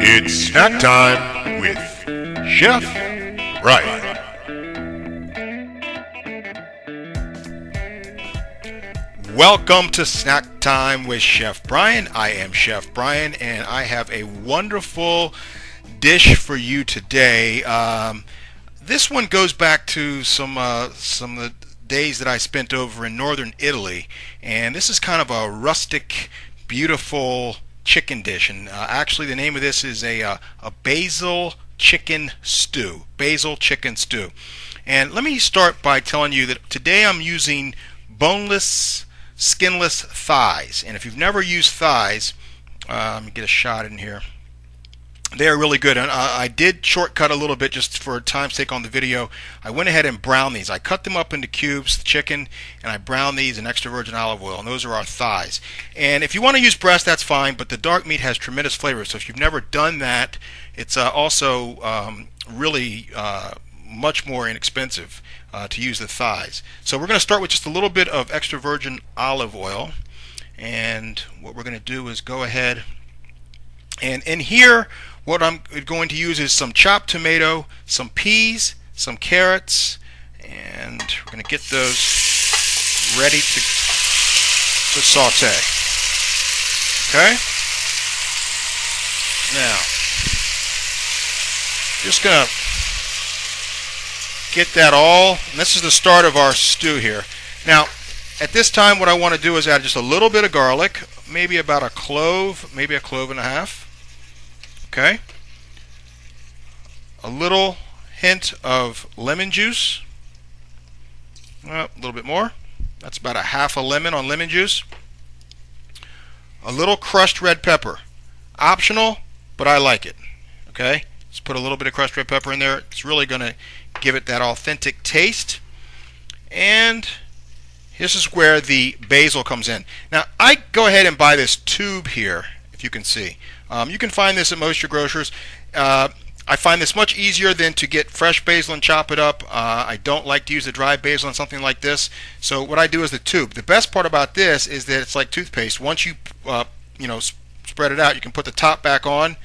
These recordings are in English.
It's snack time with Chef Brian. Welcome to Snack Time with Chef Brian. I am Chef Brian, and I have a wonderful dish for you today. This one goes back to some of the days that I spent over in northern Italy, and this is kind of a rustic, beautiful chicken dish. And actually, the name of this is a basil chicken stew. Basil chicken stew. And let me start by telling you that today I'm using boneless, skinless thighs. And if you've never used thighs, let me get a shot in here. They are really good, and I did shortcut a little bit just for time's sake on the video. I went ahead and browned these. I cut them up into cubes, the chicken, and I browned these in extra virgin olive oil, and those are our thighs. And if you want to use breast, that's fine, but the dark meat has tremendous flavor, so if you've never done that, it's also really much more inexpensive to use the thighs. So we're going to start with just a little bit of extra virgin olive oil, and what we're going to do is go ahead and in here what I'm going to use is some chopped tomato, some peas, some carrots, and we're going to get those ready to saute. Okay? Now, just going to get that all, and this is the start of our stew here. Now, at this time what I want to do is add just a little bit of garlic, maybe about a clove, maybe a clove and a half. Okay, a little hint of lemon juice, a little bit more, that's about a half a lemon on lemon juice, a little crushed red pepper, optional, but I like it. Okay, just put a little bit of crushed red pepper in there. It's really going to give it that authentic taste. And this is where the basil comes in. Now I go ahead and buy this tube here, if you can see. You can find this at most of your grocers. I find this much easier than to get fresh basil and chop it up. I don't like to use the dry basil on something like this. So what I do is the tube. The best part about this is that it's like toothpaste. Once you spread it out, you can put the top back on,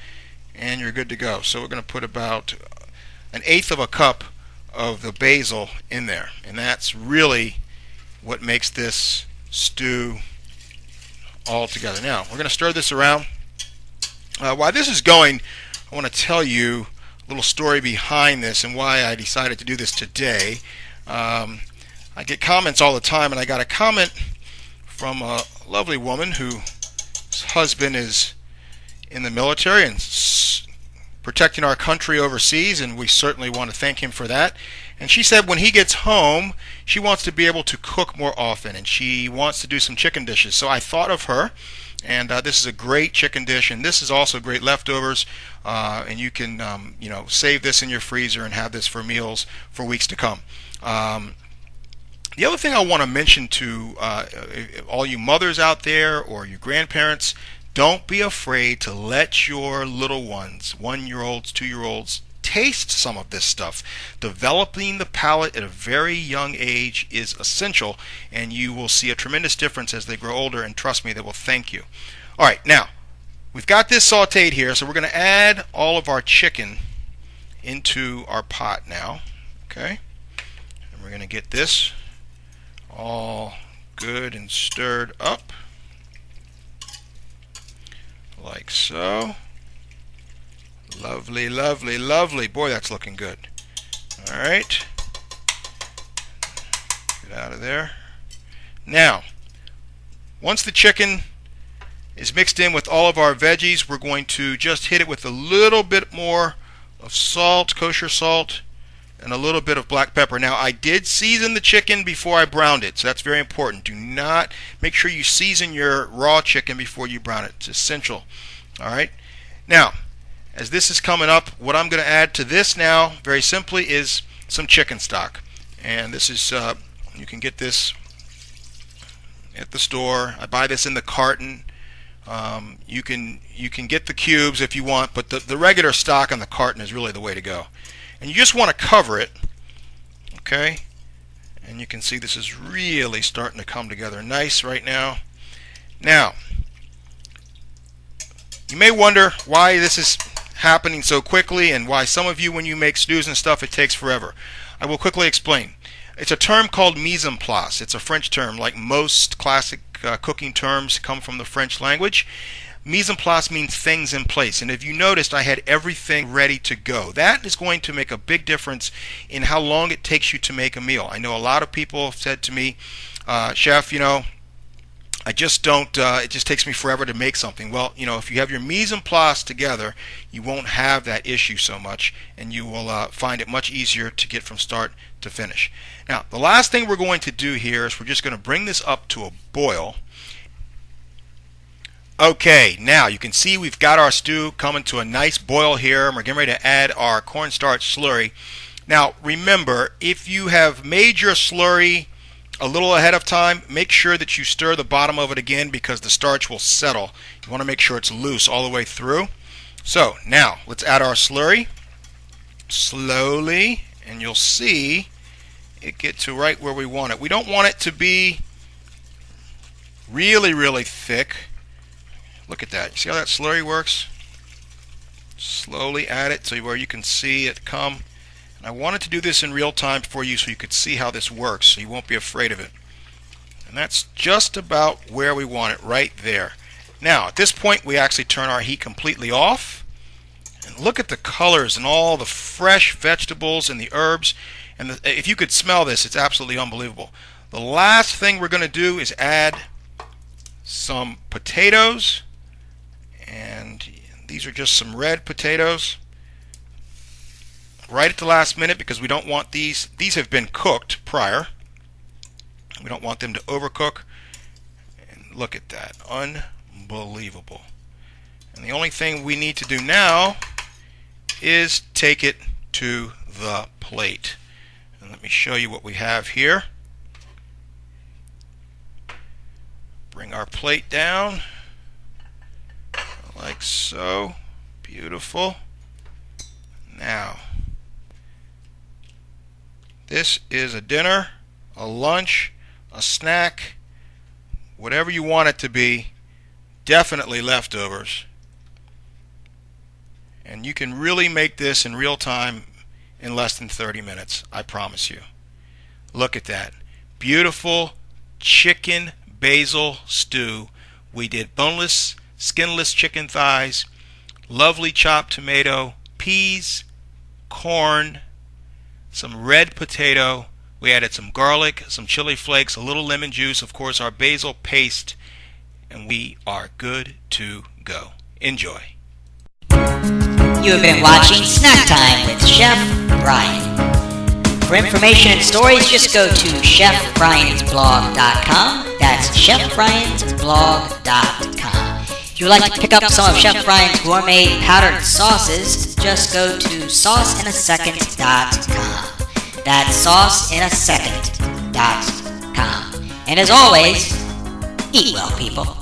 and you're good to go. So we're going to put about 1/8 of a cup of the basil in there, and that's really what makes this stew all together. Now we're going to stir this around. While this is going, I want to tell you a little story behind this and why I decided to do this today. I get comments all the time, and I got a comment from a lovely woman whose husband is in the military and protecting our country overseas, and we certainly want to thank him for that. And she said when he gets home, she wants to be able to cook more often, and she wants to do some chicken dishes. So I thought of her, and this is a great chicken dish, and this is also great leftovers, and you can save this in your freezer and have this for meals for weeks to come. The other thing I want to mention to all you mothers out there or your grandparents, don't be afraid to let your little ones, 1-year-olds, 2-year-olds, taste some of this stuff. Developing the palate at a very young age is essential, and you will see a tremendous difference as they grow older, and trust me, they will thank you. Alright, now we've got this sauteed here, so we're going to add all of our chicken into our pot now. Okay, and we're going to get this all good and stirred up like so. Lovely, lovely, lovely. Boy, that's looking good. Alright. Get out of there. Now, once the chicken is mixed in with all of our veggies, we're going to just hit it with a little bit more of salt, kosher salt, and a little bit of black pepper. Now, I did season the chicken before I browned it, so that's very important. Do not, make sure you season your raw chicken before you brown it. It's essential. Alright. Now, as this is coming up, what I'm going to add to this now, very simply, is some chicken stock. And this is, you can get this at the store. I buy this in the carton. You can get the cubes if you want, but the regular stock on the carton is really the way to go. And you just want to cover it, okay? And you can see this is really starting to come together nice right now. Now, You may wonder why this is happening so quickly and why some of you, when you make stews and stuff, it takes forever. I will quickly explain. It's a term called mise en place. It's a French term, like most classic cooking terms come from the French language. Mise en place means things in place, and if you noticed, I had everything ready to go. That is going to make a big difference in how long it takes you to make a meal. I know a lot of people have said to me, Chef, I just don't, it just takes me forever to make something. Well, if you have your mise en place together, you won't have that issue so much, and you will find it much easier to get from start to finish. Now, the last thing we're going to do here is we're just going to bring this up to a boil. Okay, now you can see we've got our stew coming to a nice boil here, and we're getting ready to add our cornstarch slurry. Now, remember, if you have made your slurry a little ahead of time, make sure that you stir the bottom of it again because the starch will settle. You want to make sure it's loose all the way through. So now let's add our slurry slowly, and you'll see it get to right where we want it. We don't want it to be really thick. Look at that. You see how that slurry works? Slowly add it to where you can see it come. I wanted to do this in real time for you so you could see how this works, so you won't be afraid of it. And that's just about where we want it, right there. Now, at this point, we actually turn our heat completely off. And look at the colors and all the fresh vegetables and the herbs. And if you could smell this, it's absolutely unbelievable. The last thing we're going to do is add some potatoes. And these are just some red potatoes. Right at the last minute, because we don't want these have been cooked prior. We don't want them to overcook. And look at that, unbelievable. And the only thing we need to do now is take it to the plate. And let me show you what we have here. Bring our plate down like so. Beautiful. Now, this is a dinner, a lunch, a snack, whatever you want it to be, definitely leftovers. And you can really make this in real time in less than 30 minutes, I promise you. Look at that. Beautiful chicken basil stew. We did boneless, skinless chicken thighs, lovely chopped tomato, peas, corn, some red potato. We added some garlic, some chili flakes, a little lemon juice, of course our basil paste, and we are good to go. Enjoy. You have been watching Snack Time with Chef Brian. For information and stories, just go to chefbriansblog.com. That's chefbriansblog.com. If you would like to pick up some of Chef Brian's gourmet powdered sauces, just go to sauceinasecond.com. That's sauceinasecond.com. And as always, eat well, people.